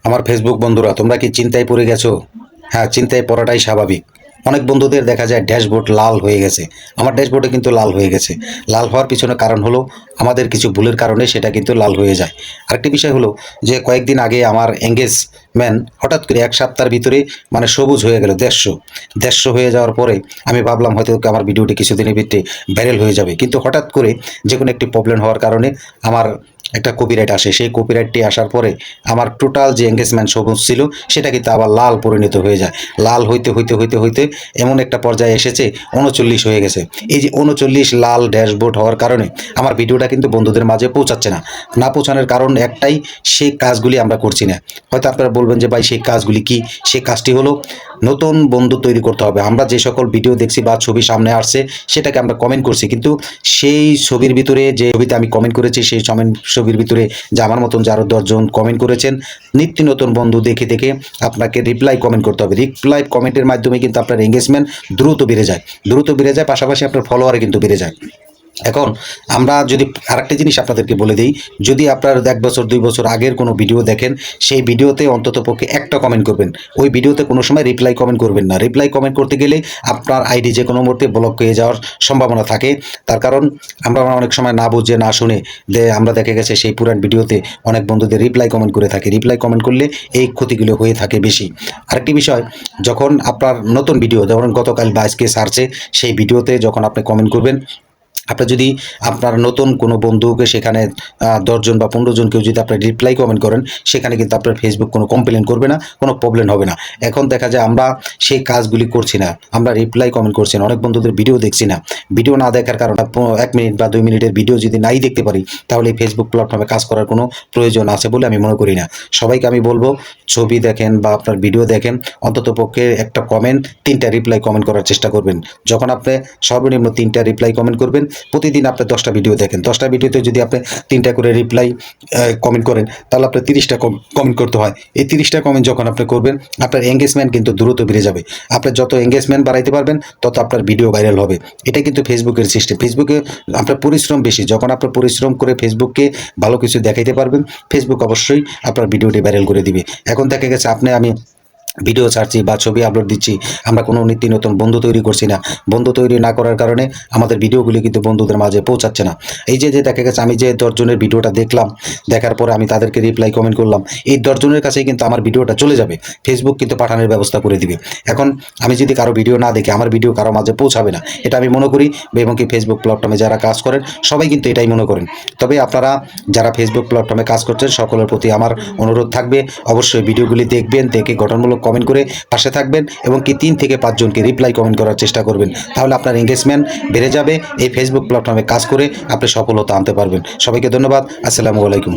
আমার ফেসবুক বন্ধুরা, তোমরা কি চিন্তায় পড়ে গেছো? হ্যাঁ, চিন্তায় পড়াটাই স্বাভাবিক। অনেক বন্ধুদের দেখা যায় ড্যাশবোর্ড লাল হয়ে গেছে। আমার ড্যাশবোর্ডে কিন্তু লাল হয়ে গেছে। লাল হওয়ার পিছনে কারণ হলো আমাদের কিছু ভুলের কারণে সেটা কিন্তু লাল হয়ে যায়। আরেকটি বিষয় হলো যে কয়েকদিন আগে আমার এঙ্গেজমেন্ট হঠাৎ করে এক সপ্তাহের ভিতরে মানে সবুজ হয়ে গেল, ১৫০ হয়ে যাওয়ার পরে আমি ভাবলাম হয়তো আমার ভিডিওটি কিছুদিনের ভিতরে ভাইরাল হয়ে যাবে, কিন্তু হঠাৎ করে যে কোনো একটি প্রবলেম হওয়ার কারণে আমার একটা কপিরাইট আসে। সেই কপিরাইটটি আসার পরে আমার টোটাল যে এঙ্গেজমেন্ট সবুজ ছিল সেটা কিন্তু আবার লাল পরিণত হয়ে যায়। লাল হইতে হইতে হইতে হইতে এমন একটা পর্যায়ে এসেছে ৩৯ হয়ে গেছে। এই যে ৩৯ লাল ড্যাশবোর্ড হওয়ার কারণে আমার ভিডিওটা কিন্তু বন্ধুদের মাঝে পৌঁছাচ্ছে না। না পৌঁছানোর কারণ একটাই, সেই কাজগুলি আমরা করছি না। হয়তো আপনারা বলবেন যে ভাই সেই কাজগুলি কি? সেই কাজটি হলো নতুন বন্ধু তৈরি করতে হবে। আমরা যে সকল ভিডিও দেখছি বা ছবি সামনে আসছে সেটাকে আমরা কমেন্ট করছি, কিন্তু সেই ছবির ভিতরে যে ছবিতে আমি কমেন্ট করেছি সেই ছবির ভিতরে যে আমার মতন যে আরও ১০ জন কমেন্ট করেছেন, নিত্য নতুন বন্ধু দেখে দেখে আপনাকে রিপ্লাই কমেন্ট করতে হবে। রিপ্লাই কমেন্টের মাধ্যমে কিন্তু আপনার এঙ্গেজমেন্ট দ্রুত বেড়ে যায়, পাশাপাশি আপনার ফলোয়ারে কিন্তু বেড়ে যায়। এখন আমরা যদি আরেকটা জিনিস আপনাদেরকে বলে দিই, যদি আপনার ১ বছর ২ বছর আগের কোনো ভিডিও দেখেন, সেই ভিডিওতে অন্ততপক্ষে একটা কমেন্ট করবেন। ওই ভিডিওতে কোনো সময় রিপ্লাই কমেন্ট করবেন না। রিপ্লাই কমেন্ট করতে গেলে আপনার আইডি যে কোনো মুহূর্তে ব্লক হয়ে যাওয়ার সম্ভাবনা থাকে। তার কারণ আমরা অনেক সময় না বুঝে না শুনে আমরা দেখা গেছে সেই পুরান ভিডিওতে অনেক বন্ধুদের রিপ্লাই কমেন্ট করে থাকি। রিপ্লাই কমেন্ট করলে এই ক্ষতিগুলো হয়ে থাকে বেশি। আরেকটি বিষয়, যখন আপনার নতুন ভিডিও, যেমন গতকাল বা আজকে সার্চে সেই ভিডিওতে যখন আপনি কমেন্ট করবেন, আপনার যদি আপনার নতুন কোনো বন্ধুকে সেখানে ১০ জন বা ১৫ জন কেউ যদি আপনার রিপ্লাই কমেন্ট করেন, সেখানে কিন্তু আপনার ফেসবুক কোনো কমপ্লেন করবে না, কোনো প্রবলেম হবে না। এখন দেখা যায় আমরা সেই কাজগুলি করছি না, আমরা রিপ্লাই কমেন্ট করছি না, অনেক বন্ধুদের ভিডিও দেখছি না। ভিডিও না দেখার কারণে ১ মিনিট বা ২ মিনিটের ভিডিও যদি নাই দেখতে পারি, তাহলে এই ফেসবুক প্ল্যাটফর্মে কাজ করার কোনো প্রয়োজন আছে বলে আমি মনে করি না। সবাইকে আমি বলবো, ছবি দেখেন বা আপনার ভিডিও দেখেন, অন্ততপক্ষে একটা কমেন্ট ৩টা রিপ্লাই কমেন্ট করার চেষ্টা করবেন। যখন আপনি সর্বনিম্ন ৩টা রিপ্লাই কমেন্ট করবেন, প্রতিদিন আপনি ১০টা ভিডিও দেখেন, 10টা ভিডিওতে যদি আপনি ৩টা করে রিপ্লাই কমেন্ট করেন, তাহলে আপনার ৩০টা কমেন্ট করতে হয়। এই ৩০টা কমেন্ট যখন আপনি করবেন, আপনার এঙ্গেজমেন্ট কিন্তু দ্রুত বেড়ে যাবে। আপনি যত এঙ্গেজমেন্ট বাড়াইতে পারবেন, তত আপনার ভিডিও ভাইরাল হবে। এটা কিন্তু ফেসবুকের সিস্টেম। ফেসবুকে আপনার পরিশ্রম বেশি। যখন আপনার পরিশ্রম করে ফেসবুককে ভালো কিছু দেখাইতে পারবেন, ফেসবুক অবশ্যই আপনার ভিডিওটি ভাইরাল করে দিবে। এখন দেখা গেছে আমি ভিডিও ছাড়ছি বা ছবি আপলোড দিচ্ছি, আমরা কোনো নিত্য নতুন বন্ধু তৈরি করছি না। বন্ধু তৈরি না করার কারণে আমাদের ভিডিওগুলি কিন্তু বন্ধুদের মাঝে পৌঁছাচ্ছে না। এই যে দেখা গেছে আমি যে ১০ জনের ভিডিওটা দেখলাম, দেখার পরে আমি তাদেরকে রিপ্লাই কমেন্ট করলাম, এই ১০ জনের কাছেই কিন্তু আমার ভিডিওটা চলে যাবে। ফেসবুক কিন্তু পাঠানোর ব্যবস্থা করে দিবে। এখন আমি যদি কারো ভিডিও না দেখি, আমার ভিডিও কারো মাঝে পৌঁছাবে না, এটা আমি মনে করি। এবং কি ফেসবুক প্ল্যাটফর্মে যারা কাজ করেন সবাই কিন্তু এটাই মনে করেন। তবে আপনারা যারা ফেসবুক প্ল্যাটফর্মে কাজ করছেন, সকলের প্রতি আমার অনুরোধ থাকবে, অবশ্যই ভিডিওগুলি দেখবেন, দেখে গঠনমূলক কমেন্ট করে পাশে থাকবেন এবং কি ৩ থেকে ৫ জনকে রিপ্লাই কমেন্ট করার চেষ্টা করবেন। তাহলে আপনার এঙ্গেজমেন্ট বেড়ে যাবে। এই ফেসবুক প্ল্যাটফর্মে কাজ করে আপনি সফলতা আনতে পারবেন। সবাইকে ধন্যবাদ। আসসালামু আলাইকুম।